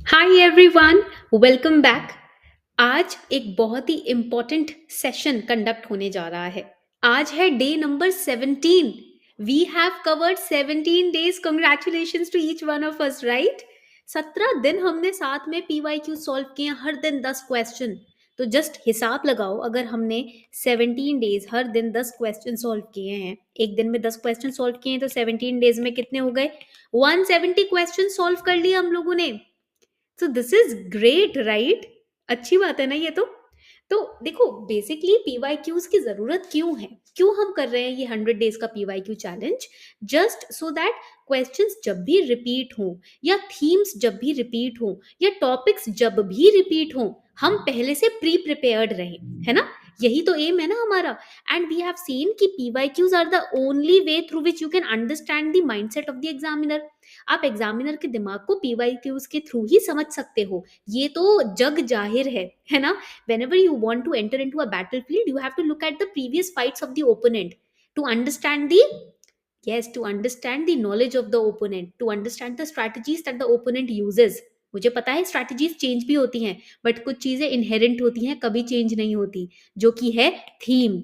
Hi everyone, welcome back. आज एक बहुत ही इम्पोर्टेंट सेशन कंडक्ट होने जा रहा है। आज है day number 17। We have covered 17 days. Congratulations to each one of us, right? 17 दिन हमने साथ में पीवाईक्यू सॉल्व किए, हर दिन 10 क्वेश्चन। तो जस्ट हिसाब लगाओ, अगर हमने 17 डेज हर दिन 10 क्वेश्चन सॉल्व किए हैं, एक दिन में 10 क्वेश्चन सॉल्व किए हैं, तो 17 डेज में कितने हो गए? 170 क्वेश्चन सॉल्व कर लिए हम लोगों ने। So this is great, right? अच्छी बात है ना ये तो देखो, बेसिकली पीवाईक्यूज की जरूरत क्यों है, क्यों हम कर रहे हैं ये 100 डेज का PYQ challenge? Just so that questions जब भी रिपीट हो, या थीम्स जब भी रिपीट हो, या टॉपिक्स जब भी रिपीट हो, हम पहले से प्री प्रिपेयर्ड रहें, है ना? यही तो एम है ना हमारा। एंड वी हैव सीन कि PYQs are the only way through which you can understand the mindset of the examiner. आप एग्जामिनर के दिमाग को पीवाईक्यूज के थ्रू ही समझ सकते हो, ये तो जग जाहिर है ना? whenever you want to enter into a battlefield, you have to look at the previous fights of the opponent to understand the, yes, to understand the knowledge of the opponent, to understand the strategies that the opponent uses. मुझे पता है strategies change भी होती हैं, but कुछ चीजें inherent होती हैं, कभी चेंज नहीं होती, जो कि है थीम।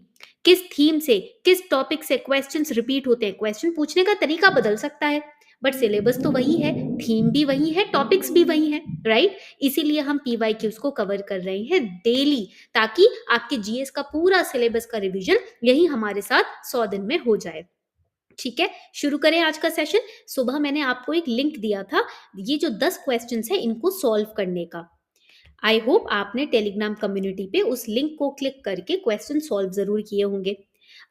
किस थीम से, किस टॉपिक से क्वेश्चंस रिपीट होते हैं? क्वेश्चन पूछने का तरीका बदल सकता है, बट सिलेबस तो वही है, थीम भी वही है, टॉपिक्स भी वही है, राइट? इसीलिए हम पीवाईक्यूज को कवर कर रहे हैं डेली, ताकि आपके जीएस का पूरा सिलेबस का रिवीजन यही हमारे साथ 100 दिन में हो जाए। ठीक है, शुरू करें आज का सेशन। सुबह मैंने आपको एक लिंक दिया था, ये जो 10 क्वेश्चन है इनको सॉल्व करने का। आई होप आपने टेलीग्राम कम्युनिटी पे उस लिंक को क्लिक करके क्वेश्चन सॉल्व जरूर किए होंगे।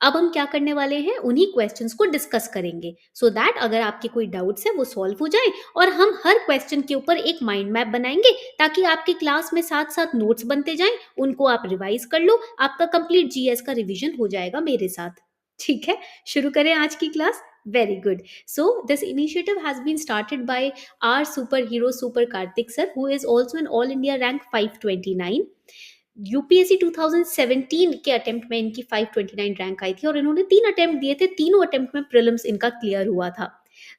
अब हम क्या करने वाले हैं, उन्हीं क्वेश्चंस को डिस्कस करेंगे, सो दैट अगर आपके कोई डाउट्स है वो सॉल्व हो जाए, और हम हर क्वेश्चन के ऊपर एक माइंड मैप बनाएंगे, ताकि आपकी क्लास में साथ साथ नोट्स बनते जाएं, उनको आप रिवाइज कर लो, आपका कंप्लीट जीएस का रिवीजन हो जाएगा मेरे साथ। ठीक है, शुरू करें आज की class. Very good. So this initiative has been started by our superhero Super Karthik sir, who is also an all India rank 529। UPSC 2017 के अटेम्प्ट में इनकी 529 रैंक आई थी, और इन्होंने 3 अटेम्प्ट दिए थे, तीनों अटेम्प्ट में प्रीलिम्स इनका क्लियर हुआ था।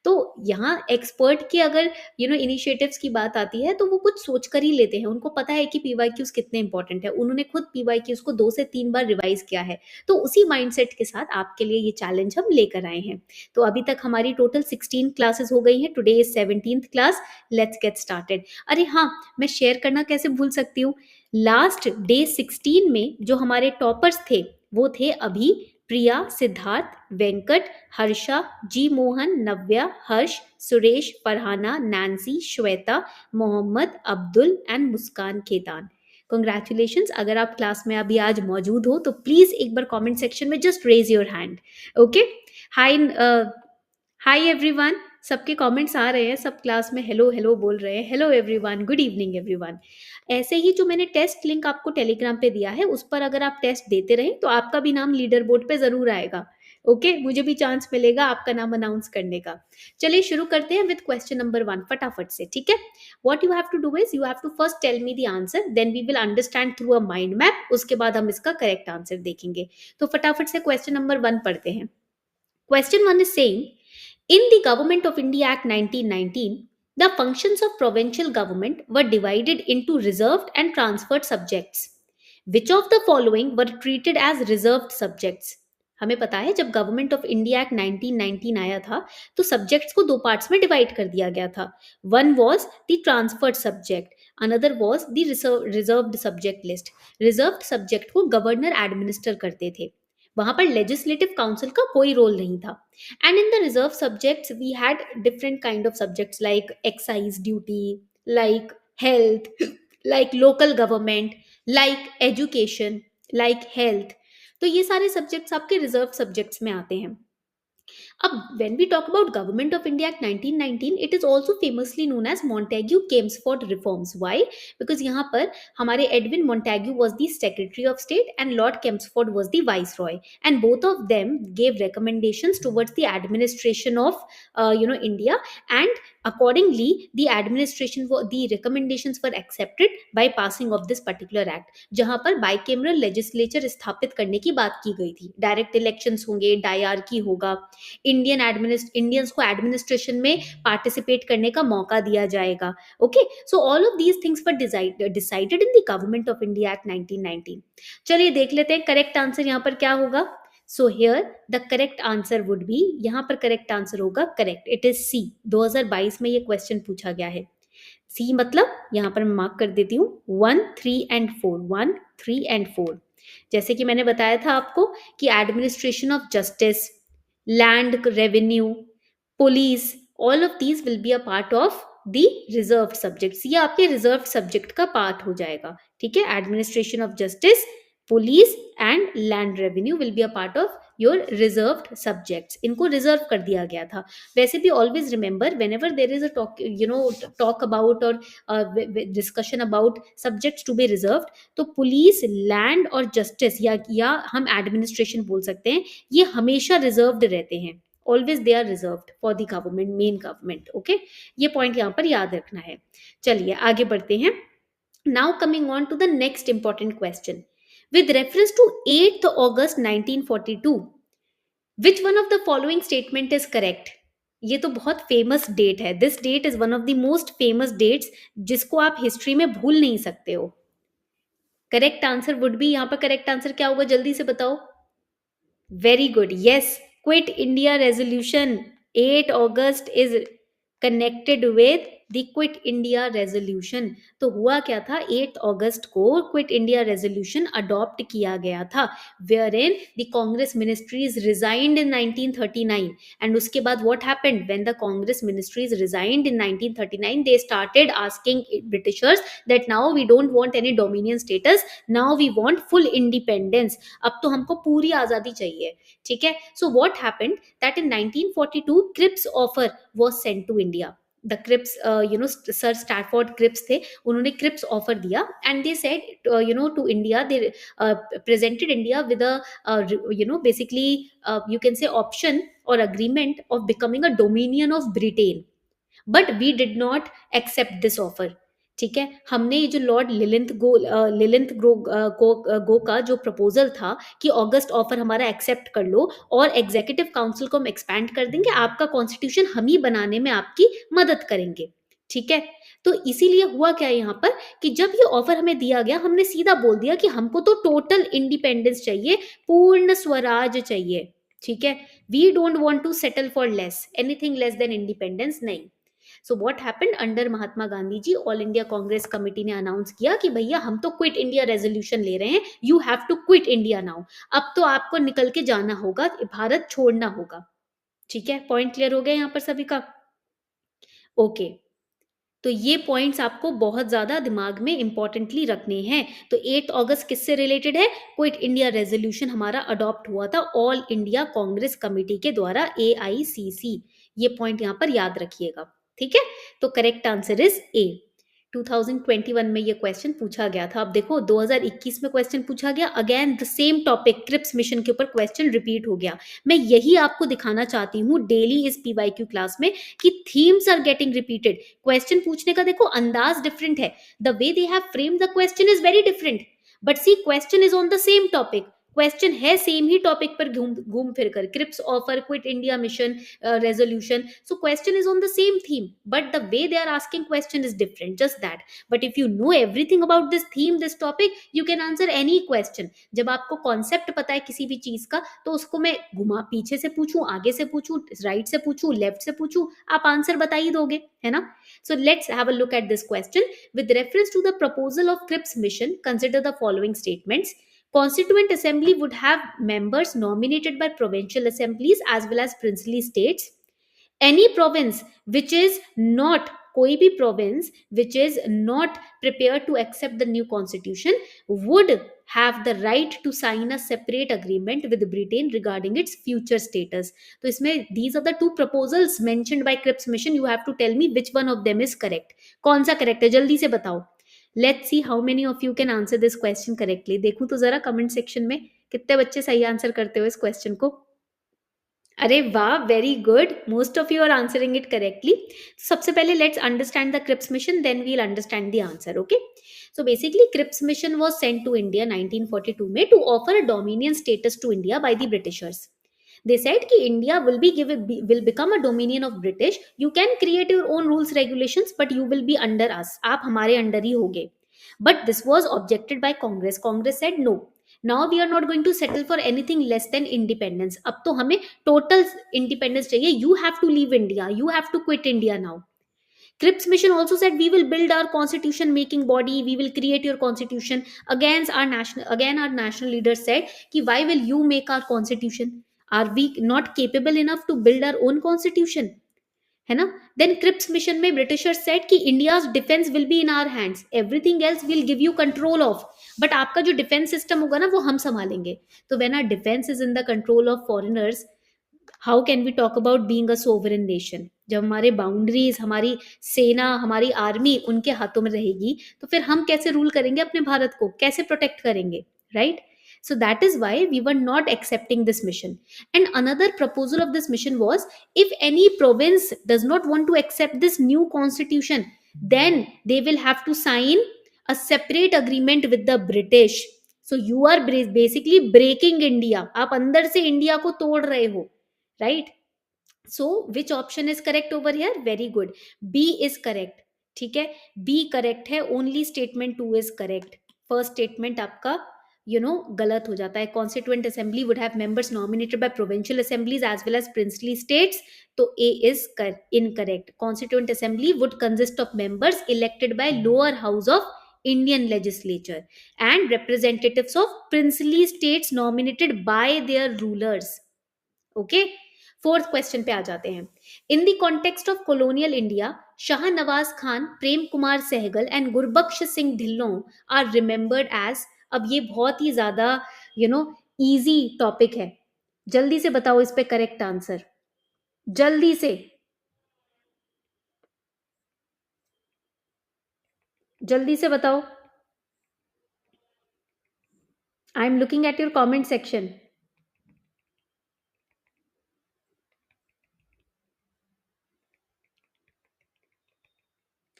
तो यहाँ एक्सपर्ट के अगर इनिशिएटिव्स की बात आती है, तो वो कुछ सोच कर ही लेते हैं, उनको पता है कि पीवाईक्यूज कितने इंपॉर्टेंट है, उन्होंने खुद पीवाईक्यूज को 2 से 3 बार रिवाइज किया है। तो उसी माइंडसेट के साथ आपके लिए ये चैलेंज हम लेकर आए हैं। तो अभी तक हमारी टोटल 16 क्लासेस हो गई हैं, today is 17th class. Let's get started. अरे हाँ, मैं शेयर करना कैसे भूल सकती हूँ, लास्ट डे 16 में जो हमारे टॉपर्स थे, वो थे अभी, Priya, Siddharth, Venkat, Harsha, G Mohan, Navya, Harsh, Suresh, Farhana, Nancy, Shweta, Mohammed, Abdul and Muskan Khetan. Congratulations. अगर आप क्लास में अभी आज मौजूद हो, तो प्लीज एक बार कमेंट सेक्शन में just raise your hand. Okay, hi, hi everyone. सबके कमेंट्स आ रहे हैं, सब क्लास में हेलो हेलो बोल रहे हैं। Hello everyone, good evening everyone. ऐसे ही जो मैंने टेस्ट लिंक आपको टेलीग्राम पे दिया है, उस पर अगर आप टेस्ट देते रहे, तो आपका भी नाम लीडर बोर्ड पे जरूर आएगा। ओके, मुझे भी चांस मिलेगा आपका नाम अनाउंस करने का। चलिए शुरू करते हैं विद क्वेश्चन नंबर 1 फटाफट से। ठीक है, what you have to do is, you have to first tell me the answer, then we will understand through a mind map, उसके बाद हम इसका करेक्ट आंसर देखेंगे। तो फटाफट से क्वेश्चन नंबर 1 पढ़ते हैं। Question 1 is saying, in the Government of India Act 1919, the functions of provincial government were divided into reserved and transferred subjects. Which of the following were treated as reserved subjects? हमें पता है जब government of India act 1919 आया था, तो subjects को 2 parts में divide कर दिया गया था। One was the transferred subject, another was the reserved subject list. Reserved subject को गवर्नर एडमिनिस्टर करते थे, वहां पर लेजिस्लेटिव काउंसिल का कोई रोल नहीं था। And in the reserve subjects we had different kind of subjects like excise duty, like health, like local government, like education, like health. तो ये सारे सब्जेक्ट्स आपके रिजर्व सब्जेक्ट्स में आते हैं। अब when we talk about Government of India Act 1919, it is also famously known as Montagu-Chelmsford reforms. Why? Because यहाँ पर हमारे Edwin Montagu was the Secretary of State and Lord Chelmsford was the Viceroy, and both of them gave recommendations towards the administration of India, and accordingly the recommendations were accepted by passing of this particular act, जहां पर bicameral legislature स्थापित करने की बात की गई थी। Direct elections होंगे, डायआरकी होगा, इंडियंस को एडमिनिस्ट्रेशन में पार्टिसिपेट करने का मौका दिया जाएगा. Okay, so all of these things were decided in the government of India act 1919. चलिए देख लेते हैं करेक्ट आंसर यहाँ पर क्या होगा. So here the correct answer would be, यहाँ पर करेक्ट आंसर होगा करेक्ट, इट इज सी. 2022 में ये क्वेश्चन पूछा गया है. सी मतलब यहाँ पर मैं मार्क कर देती हूँ 1, 3 एंड 4. 1, 3 एंड 4. जैसे कि मैंने बताया था आपको कि administration of justice, land revenue, police, all of these will be a part of the reserved subjects. ये आपके रिजर्व्ड सब्जेक्ट का पार्ट हो जाएगा. ठीक है, administration of justice, police and land revenue will be a part of your reserved subjects. इनको reserve कर दिया गया था. वैसे भी always remember whenever there is a talk about और discussion about subjects to be reserved, तो पुलिस, लैंड और जस्टिस या हम एडमिनिस्ट्रेशन बोल सकते हैं, ये हमेशा रिजर्व्ड रहते हैं. Always they are reserved for the government, main government. Okay, ये पॉइंट यहाँ पर याद रखना है. चलिए आगे बढ़ते हैं. Now coming on to the next important question. With reference to 8th August 1942, which one of the following statement is correct? ये तो बहुत फेमस डेट है. This date is one of the most famous dates जिसको आप history में भूल नहीं सकते हो. करेक्ट आंसर वुड बी, यहाँ पर करेक्ट आंसर क्या होगा जल्दी से बताओ. Very good, yes, quit India resolution. 8 August is connected with the quit India resolution. तो हुआ क्या था, 8 अगस्त को क्विट इंडिया रेजोल्यूशन अडॉप्ट किया गया था, where in the Congress ministries resigned in 1939. And उसके बाद what happened, when the Congress ministries resigned in 1939, they started asking Britishers that now we don't want any dominion status, now we want full independence. अब तो हमको पूरी आजादी चाहिए. ठीक है, so what happened that in 1942 Cripps offer was sent to India. The Cripps, sir Stafford Cripps थे, उन्होंने क्रिप्स ऑफर दिया and they said to India, they presented India with basically you can say option or agreement of becoming a dominion of Britain, but we did not accept this offer. ठीक है, हमने ये जो Lord लिलिंथ गो का जो proposal था कि अगस्त offer हमारा एक्सेप्ट कर लो और एग्जीक्यूटिव काउंसिल को हम एक्सपैंड कर देंगे, आपका कॉन्स्टिट्यूशन हम ही बनाने में आपकी मदद करेंगे. ठीक है, तो इसीलिए हुआ क्या यहाँ पर कि जब ये ऑफर हमें दिया गया, हमने सीधा बोल दिया कि हमको तो टोटल इंडिपेंडेंस चाहिए, पूर्ण स्वराज चाहिए. ठीक है, we don't want to settle for less, anything less than independence नहीं. So what happened, under Mahatma Gandhi ji all India Congress committee ने अनाउंस किया कि भैया हम तो क्विट इंडिया रेजोल्यूशन ले रहे हैं, you have to quit India now. अब तो आपको निकल के जाना होगा, भारत छोड़ना होगा. ठीक है, पॉइंट क्लियर हो गया यहाँ पर सभी का. ओके, तो ये पॉइंट्स आपको बहुत ज्यादा दिमाग में इंपॉर्टेंटली रखने हैं. तो 8 अगस्त किससे रिलेटेड है, क्विट इंडिया रेजोल्यूशन हमारा अडॉप्ट हुआ था ऑल इंडिया कांग्रेस कमेटी के द्वारा, AICC. ये पॉइंट यहाँ पर याद रखिएगा. ठीक है, तो करेक्ट आंसर इज ए. 2021 में ये क्वेश्चन पूछा गया था. अब देखो 2021 में क्वेश्चन पूछा गया, again the same topic, Cripps mission के ऊपर क्वेश्चन रिपीट हो गया. मैं यही आपको दिखाना चाहती हूँ डेली इस PYQ क्लास में कि themes are getting repeated. Question पूछने का देखो अंदाज डिफरेंट है, the way they have framed the question is very different, but see question is on the same topic. Question है सेम ही टॉपिक पर घूम फिर कर, Cripps offer, quit India mission resolution. So question is on the same theme, but the way they are asking question is different, just that. But if you know everything about this theme, this topic, you can answer any question. जब आपको concept पता है किसी भी चीज का, तो उसको मैं घुमा, पीछे से पूछूं, आगे से पूछूं, राइट से पूछूं, लेफ्ट से पूछूं, आप आंसर बता ही दोगे, है ना. So let's have a look at this question. With reference to the proposal of Cripps mission, consider the following statements. Constituent Assembly would have members nominated by provincial assemblies as well as princely states. Any province which is not, कोई भी province which is not prepared to accept the new constitution would have the right to sign a separate agreement with Britain regarding its future status. तो इसमें these are the two proposals mentioned by Cripps Mission. You have to tell me which one of them is correct. कौन सा correct है, जल्दी से बताओ. Let's see how many of you can answer this question correctly. देखूं तो जरा comment section में कितने बच्चे सही आंसर करते हो इस क्वेश्चन को. अरे वाह, very good, most of you are answering it correctly. सबसे पहले let's understand the Cripps mission, then we'll understand the answer. Okay, so basically Cripps mission was sent to India 1942 में to offer a dominion status to India by the Britishers. They said कि India will become a dominion of British. You can create your own rules regulations, but you will be under us. आप हमारे under ही होगे. But this was objected by Congress. Congress said no. Now we are not going to settle for anything less than independence. अब तो हमें total independence चाहिए. You have to leave India. You have to quit India now. Cripps mission also said we will build our constitution making body, we will create your constitution. Again our national leaders said कि why will you make our constitution? Are we not capable enough to build our own constitution? है ना? Then Cripps mission में Britishers said कि India's defense will be in our hands, everything else will give you control of, but आपका जो defense system होगा ना वो हम संभालेंगे. तो when our defense is in the control of foreigners, how can we talk about being a sovereign nation? जब हमारे बाउंड्रीज, हमारी सेना, हमारी आर्मी उनके हाथों में रहेगी, तो फिर हम कैसे रूल करेंगे अपने भारत को, कैसे प्रोटेक्ट करेंगे, right? So that is why we were not accepting this mission. And another proposal of this mission was, if any province does not want to accept this new constitution, then they will have to sign a separate agreement with the British. So you are basically breaking India. आप अंदर से India को तोड़ रहे हो, right? So which option is correct over here? Very good, B is correct. ठीक है, B correct है, only statement 2 is correct. first statement आपका गलत हो जाता है. Constituent Assembly would have members nominated by provincial assemblies as well as princely states. तो A is incorrect. Constituent Assembly would consist of members elected by lower house of Indian legislature and representatives of princely states nominated by their rulers. Okay, fourth question पे आ जाते हैं. In the context of colonial India, Shah Nawaz Khan, Prem Kumar Sahgal and Gurbaksh Singh Dhillon are remembered as. अब ये बहुत ही ज्यादा easy topic है. जल्दी से बताओ इस पे करेक्ट आंसर, जल्दी से, जल्दी से बताओ. I am looking at your comment section.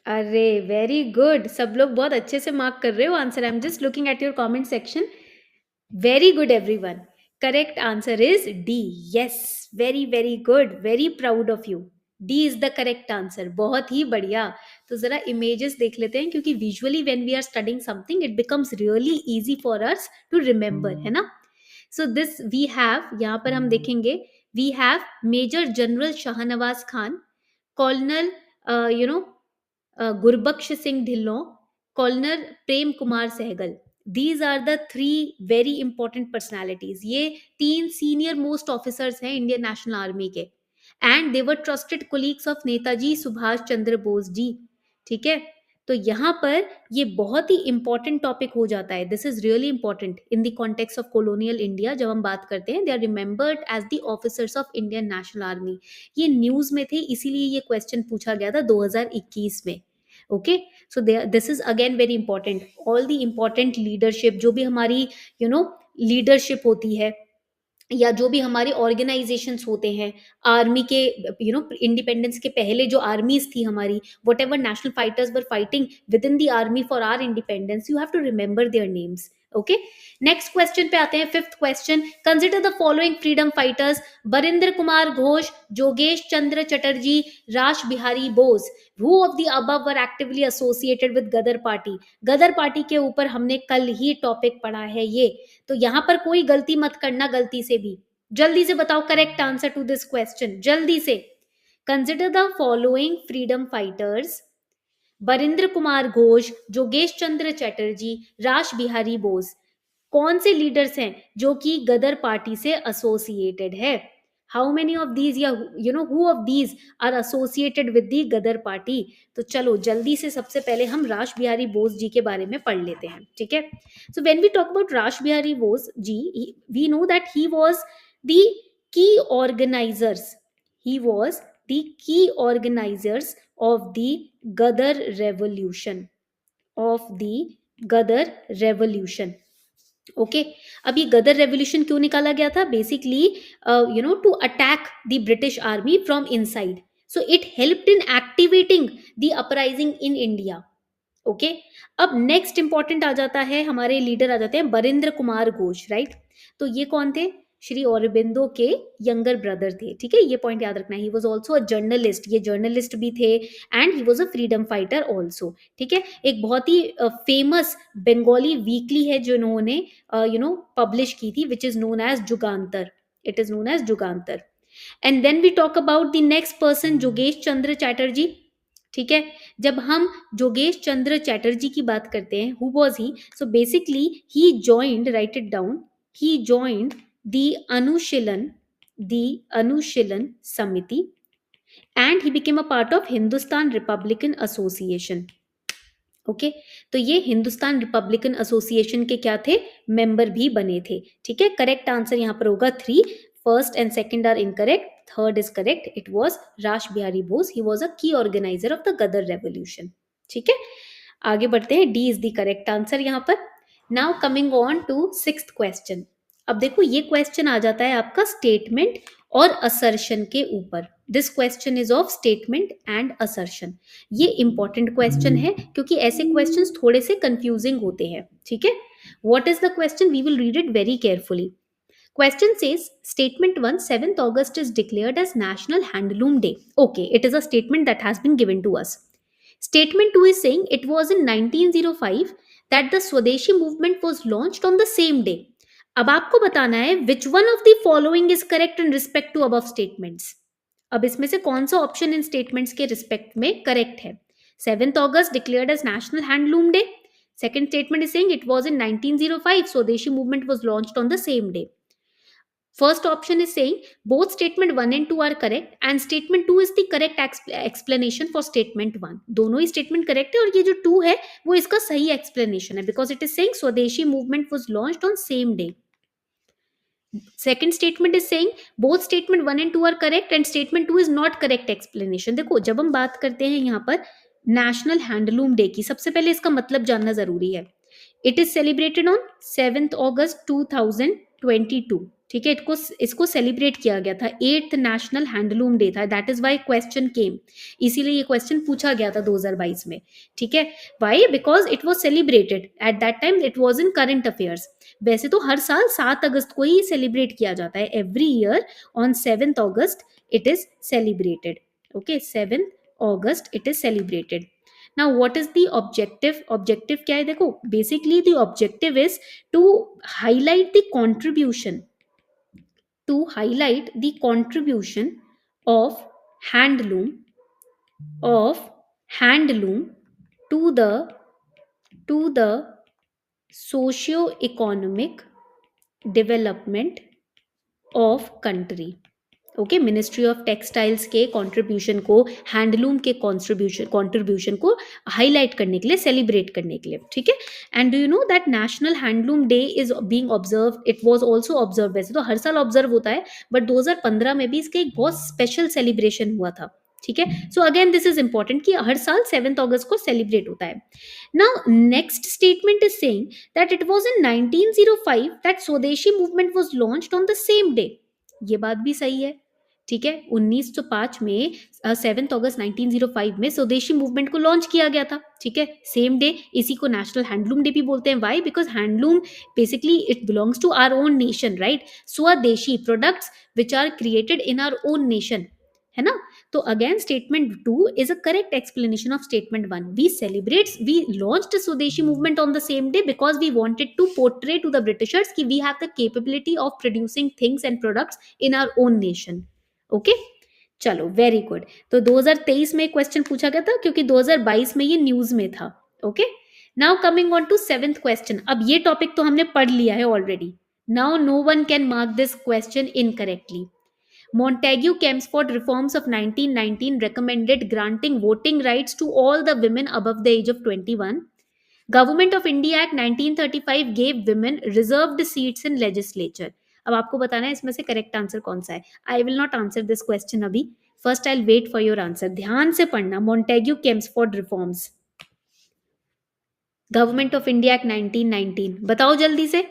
अरे वेरी गुड, सब लोग बहुत अच्छे से मार्क कर रहे हो answer. I am just looking at your comment section. Very good everyone. Correct answer is D. Yes, very very good, very proud of you. D is the correct answer. बहुत ही बढ़िया. तो जरा इमेजेस देख लेते हैं, क्योंकि visually when we are studying something it becomes really easy for us to remember, है ना? सो दिस वी हैव, यहाँ पर हम देखेंगे, we have major general Shahnawaz Khan, colonel Gurbaksh Singh Dhillon, colonel Prem Kumar Sehgal. These are the three very important personalities. ये 3 senior most officers हैं Indian national army के, and they were trusted colleagues of Netaji Subhash Chandra Bose ji. ठीक है, तो यहाँ पर ये बहुत ही इंपॉर्टेंट टॉपिक हो जाता है. This is really important in the context of colonial India. जब हम बात करते हैं, they are remembered as the officers of Indian national Army. ये न्यूज में थे, इसीलिए ये क्वेश्चन पूछा गया था 2021 में. Okay, so this is again very important. All the important leadership, जो भी हमारी लीडरशिप होती है, या जो भी हमारे ऑर्गेनाइजेशंस होते हैं आर्मी के, इंडिपेंडेंस के पहले जो आर्मीज थी हमारी, whatever national fighters were fighting within the army for our independence, you have to remember their names. Okay, next question पे आते हैं. Fifth question, consider the following freedom fighters: Barindra Kumar Ghosh, जोगेश Chandra Chatterjee, Rash Behari Bose. Who of the above were actively associated with Ghadar party? Ghadar party के ऊपर हमने कल ही topic पढ़ा है ये, तो यहां पर कोई गलती मत करना गलती से भी. जल्दी से बताओ correct answer to this question, जल्दी से. Consider the following freedom fighters: Barindra Kumar Ghosh, जोगेश चंद्र चटर्जी, रास बिहारी बोस. कौन से लीडर्स हैं जो कि गदर पार्टी से एसोसिएटेड है? हाउ मेनी ऑफ दीज, या who of these are associated with the Ghadar party? तो चलो जल्दी से सबसे पहले हम रास बिहारी बोस जी के बारे में पढ़ लेते हैं. ठीक है, so when we talk about Rash Behari Bose ji, we know that he was the key organizers, he was the key organizers of the Gadar revolution, okay. अब ये गदर रेवोल्यूशन क्यों निकाला गया था? Basically to attack the British army from inside. So it helped in activating the uprising in India. Okay, अब next important आ जाता है, हमारे लीडर आ जाते हैं बरिंद्र कुमार घोष, राइट? तो ये कौन थे? श्री औरबिंदो के यंगर ब्रदर थे, ठीक है, ये पॉइंट याद रखना। He was also a journalist, ये जर्नलिस्ट भी थे, and he was a freedom fighter also, ठीक है। एक बहुत ही फेमस बंगाली वीकली है जो इन्होंने पब्लिश की थी, which is known as Jugantar, it is known as Jugantar. And then we talk about the next person, जोगेश चंद्र चैटर्जी, ठीक है। जब हम जोगेश चंद्र चैटर्जी की बात करते हैं, who was he, so basically he joined, right it down, he joined the Anushilan, the Anushilan Samiti, and he became a part of Hindustan republican association, okay. तो ये हिंदुस्तान रिपब्लिकन एसोसिएशन के क्या थे, मेंबर भी बने थे, ठीक है। करेक्ट आंसर यहाँ पर होगा 3, first and second are incorrect, third is correct, it was Rash Behari Bose, he was a key organizer of the Ghadar revolution, ठीक है। आगे बढ़ते हैं, D is the correct answer यहाँ पर। Now coming on to 6th क्वेश्चन। अब देखो ये क्वेश्चन आ जाता है आपका स्टेटमेंट और असर्शन के ऊपर। This question is of statement and assertion. ये इंपॉर्टेंट क्वेश्चन है क्योंकि ऐसे क्वेश्चंस थोड़े से कंफ्यूजिंग होते हैं, ठीक है। What is the question, we will read it very carefully. Question says, Statement 1, 7th August is declared as National Handloom Day. Okay, it is a statement that has been given to us. Statement 2 is saying it was in 1905 that the Swadeshi movement was launched on the same day. अब आपको बताना है which one of the following is correct in respect to above statements. अब इसमें से कौन सा option in statements के रिस्पेक्ट में करेक्ट है। 7th August declared as National Handloom Day. Second statement is saying it was in 1905 Swadeshi movement was launched on the same day. First option is saying both statement 1 and 2 are correct and statement 2 is the correct explanation for statement 1. दोनों ही statement correct है और ये जो 2 है वो इसका सही explanation है because it is saying Swadeshi movement was launched on same day. Second statement is saying both statement 1 and 2 are correct and statement 2 is not correct explanation. देखो जब हम बात करते हैं यहाँ पर नेशनल हैंडलूम डे की, सबसे पहले इसका मतलब जानना जरूरी है। It is celebrated on 7th August 2022, ठीक है। इसको सेलिब्रेट किया गया था, 8th नेशनल हैंडलूम डे था, that is why question came, इसीलिए ये क्वेश्चन पूछा गया था 2022 में, ठीक है। Why, because it was celebrated at that time, it was in current affairs. वैसे तो हर साल 7 अगस्त को ही सेलिब्रेट किया जाता है, every year on 7th August it is celebrated, okay, 7th August it is celebrated. Now what is the objective? Objective क्या है, देखो basically the objective is to highlight the contribution, of handloom to the socio-economic development of country. Okay, ministry of textiles के contribution को, handloom के contribution को highlight करने के लिए, सेलिब्रेट करने के लिए, ठीक है। And do you know that national handloom day is being observe, it was also observe, वैसे तो हर साल ऑब्जर्व होता है बट 2015 में भी इसका एक बहुत स्पेशल सेलिब्रेशन हुआ था, ठीक है। So again this is important कि हर साल 7th August को सेलिब्रेट होता है। Now next statement is saying that it was in 1905 that swadeshi movement was launched on the same day. ये बात भी सही है, ठीक है। 1905 में 7th August 1905 में स्वदेशी मूवमेंट को लॉन्च किया गया था, ठीक है, सेम डे। इसी को नेशनल हैंडलूम डे भी बोलते हैं। Why, because handloom basically it belongs to our own nation, right. Swadeshi products which are created in our own nation, है ना। तो अगेन statement 2 is a correct explanation of statement 1. We launched swadeshi movement on the same day because we wanted to portray to the Britishers कि we have the capability of producing things and products in our own nation, okay. चलो, very good. तो 2023 में question पूछा गया था क्योंकि 2022 में ये न्यूज में था, okay. Now coming on to 7th question. अब ये टॉपिक तो हमने पढ़ लिया है already. Now no one can mark this question incorrectly. Montagu Chelmsford reforms of 1919 recommended granting voting rights to all the women above the age of 21. Government of India Act 1935 gave women reserved seats in legislature. अब आपको बताना है इसमें से correct answer कौन सा है। I will not answer this question अभी, first I wait for your answer. ध्यान से पढ़ना, Montagu Chelmsford reforms, government of India act 1919, बताओ जल्दी से।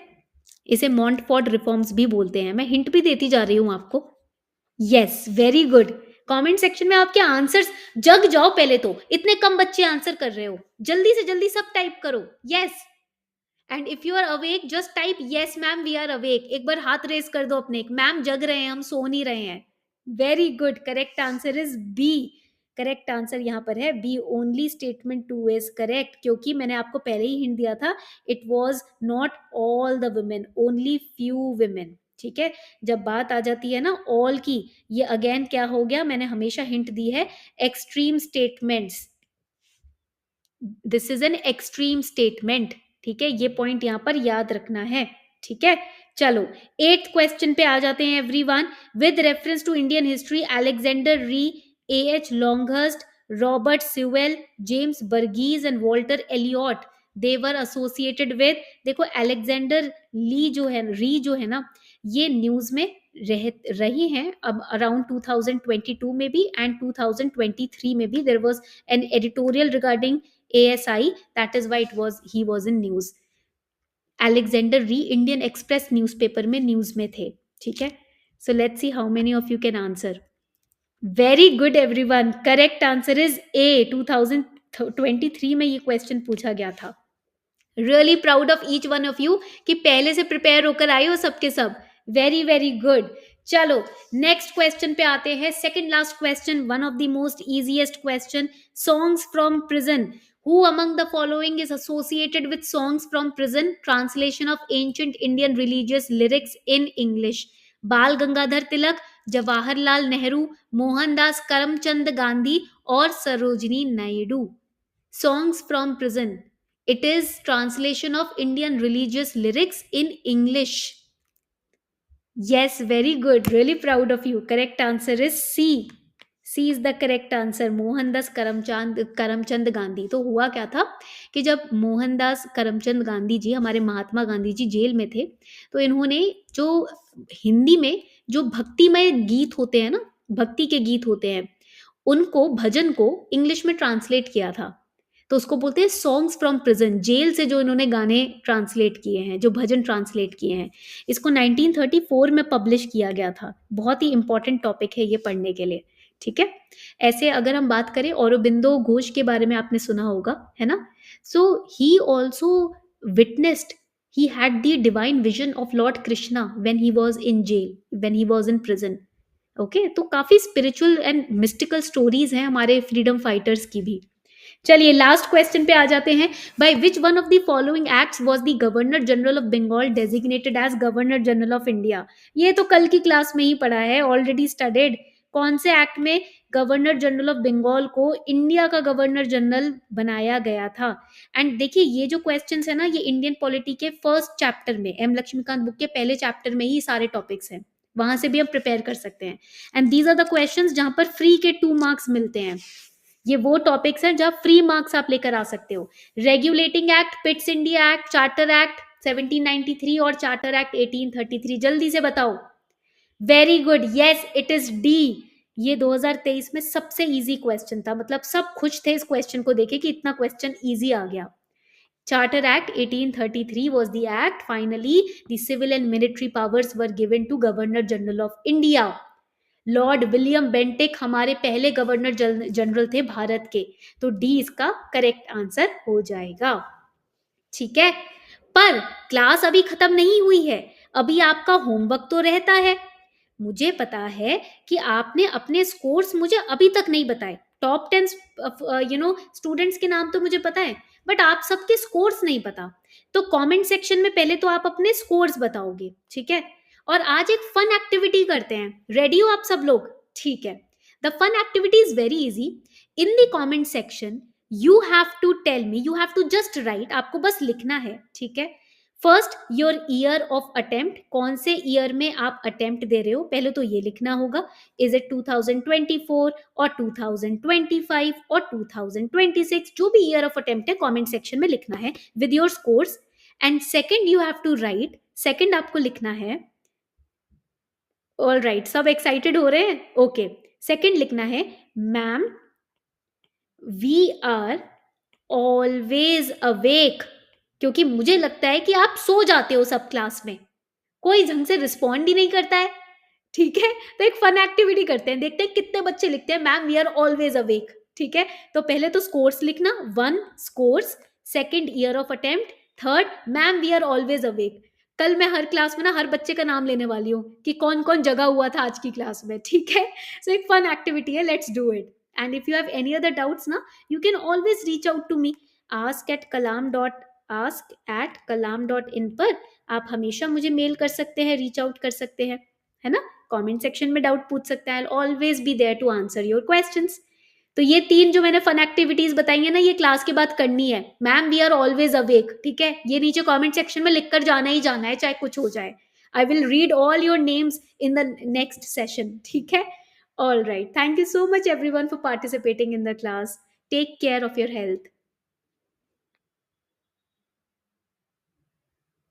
इसे मॉन्टफोर्ड रिफॉर्म्स भी बोलते हैं, मैं हिंट भी देती जा रही हूं आपको। Yes, very good. Comment section में आपके आंसर्स जग जाओ पहले तो, इतने कम बच्चे आंसर कर रहे हो, जल्दी से जल्दी सब टाइप करो। Yes, and if you are awake just type yes ma'am we are awake, एक बार हाथ रेस कर दो अपने, मैम जग रहे हैं हम, सो नहीं रहे हैं. Very good, correct answer is B. Correct answer यहाँ पर है B, only statement two is correct, क्योंकि मैंने आपको पहले ही हिंट दिया था, it was not all the women, only few women. ठीक है, जब बात आ जाती है ना ऑल की, ये अगेन क्या हो गया, मैंने हमेशा हिंट दी है, extreme statements. This is an extreme statement. ठीक है, ये पॉइंट यहां पर याद रखना है. ठीक है, चलो 8th क्वेश्चन पे आ जाते हैं everyone. With reference to Indian history, Alexander Rea, A H Longhurst, Robert Sewell, James Burgess and Walter Elliot, they were associated with. देखो अलेक्जेंडर ली जो है, री जो है ना, ये न्यूज में रही हैं अब अराउंड 2022 में भी एंड 2023 में भी. There was an editorial regarding ASI, that is why he was in news. Alexander Rea Indian Express newspaper में न्यूज में थे. ठीक है, so let's see how many of you can answer. Very good everyone, correct answer is A. 2023 में ये question पूछा गया था. Really proud of each one of you कि पहले से प्रिपेयर होकर आए हो सबके सब. Very very good. चलो नेक्स्ट क्वेश्चन पे आते हैं, second last question, one of the most easiest question. Songs from prison. Who among the following is associated with songs from prison? Translation of ancient Indian religious lyrics in English. बाल गंगाधर तिलक, जवाहरलाल नेहरू, मोहनदास करमचंद गांधी और Sarojini Naidu. Songs from prison. It is translation of Indian religious lyrics in English. Yes, very good. Really proud of you. Correct answer is C. C is the correct answer. Mohandas Karamchand Gandhi. तो हुआ क्या था कि जब मोहनदास करमचंद गांधी जी, हमारे महात्मा गांधी जी jail में थे, तो इन्होंने जो हिंदी में जो भक्तिमय गीत होते हैं ना, भक्ति के गीत होते हैं, उनको, भजन को इंग्लिश में ट्रांसलेट किया था. तो उसको बोलते हैं सॉन्ग्स फ्रॉम प्रिजन. जेल से जो इन्होंने गाने ट्रांसलेट किए हैं, जो भजन ट्रांसलेट किए हैं, इसको 1934 में पब्लिश किया गया था. बहुत ही इंपॉर्टेंट टॉपिक है ये पढ़ने के लिए. ठीक है, ऐसे अगर हम बात करें, औरोबिंदो घोष के बारे में आपने सुना होगा, है ना. So he also witnessed, he had the divine vision of lord Krishna when he was in jail, when he was in prison. Okay, तो काफी स्पिरिचुअल एंड मिस्टिकल स्टोरीज हैं हमारे फ्रीडम फाइटर्स की भी. चलिए लास्ट क्वेश्चन पे आ जाते हैं. By which one of the following acts was the governor general of Bengal designated as governor general of India. ये तो कल की क्लास में ही पढ़ा है, ऑलरेडी स्टडीड. कौन से एक्ट में गवर्नर जनरल ऑफ बंगाल को इंडिया का गवर्नर जनरल बनाया गया था? एंड देखिए ये जो क्वेश्चंस है ना, ये इंडियन पॉलिटी के फर्स्ट चैप्टर में, एम लक्ष्मीकांत बुक के पहले चैप्टर में ही सारे टॉपिक्स हैं, वहां से भी हम प्रिपेयर कर सकते हैं. And these are the questions जहां पर फ्री के 2 मार्क्स मिलते हैं. ये वो टॉपिक्स हैं जहां फ्री मार्क्स आप लेकर आ सकते हो. Regulating act, Pitt's India act, charter act 1793 और चार्टर एक्ट 1833. जल्दी से बताओ. Very good, yes it is D. ये 2023 में सबसे इजी क्वेश्चन था, मतलब सब खुश थे इस क्वेश्चन को देखे कि इतना क्वेश्चन इजी आ गया. Charter act 1833 was the act. Finally, the civil and military powers were given to Governor General of India. Lord William Bentinck हमारे पहले गवर्नर जनरल थे भारत के. तो डी इसका करेक्ट आंसर हो जाएगा. ठीक है, पर क्लास अभी खत्म नहीं हुई है, अभी आपका होमवर्क तो रहता है. मुझे पता है कि आपने अपने स्कोर्स मुझे अभी तक नहीं बताए. टॉप 10 स्टूडेंट्स के नाम तो मुझे पता है, बट आप सबके स्कोर्स नहीं पता. तो कमेंट सेक्शन में पहले तो आप अपने स्कोर्स बताओगे. ठीक है, और आज एक फन एक्टिविटी करते हैं. रेडी हो आप सब लोग? ठीक है, the fun activity is very easy. In the comment section you have to tell me, you have to just write, आपको बस लिखना है. ठीक है, first your year of attempt, कौन से ईयर में आप अटेम्प्ट दे रहे हो, पहले तो ये लिखना होगा. इज इट 2024 और 2025 और 2026, जो भी ईयर ऑफ अटेम्प्ट है कमेंट सेक्शन में लिखना है with your scores. And second you have to write, second आपको लिखना है. ऑल राइट, सब एक्साइटेड हो रहे हैं? ओके, सेकंड लिखना है, ma'am we are always awake. क्योंकि मुझे लगता है कि आप सो जाते हो सब क्लास में, कोई ढंग से रिस्पॉन्ड ही नहीं करता है. ठीक है, तो एक फन एक्टिविटी करते हैं, देखते हैं कितने बच्चे लिखते हैं ma'am we are always awake. ठीक है, तो पहले तो स्कोर्स लिखना, 1 scores, second year of attempt, third, ma'am we are always awake. कल मैं हर क्लास में ना हर बच्चे का नाम लेने वाली हूँ कि कौन कौन जगा हुआ था आज की क्लास में, ठीक है? सो एक फन एक्टिविटी है, let's do it. And if you have any other doubts ना, you can always reach out to me, ask@kalam.in पर आप हमेशा मुझे मेल कर सकते हैं, रीच आउट कर सकते हैं, है ना? कमेंट सेक्शन में डाउट पूछ सकते हैं, I will always be there to answer your questions. तो ये 3 जो मैंने फन एक्टिविटीज बताई है ना, ये क्लास के बाद करनी है। Ma'am we are always awake, ठीक है? ये नीचे कमेंट सेक्शन में लिख कर जाना ही जाना है, चाहे कुछ हो जाए। I will read all your names in the next session, ठीक है? All right, thank you so much everyone for participating in the class. Take care of your health.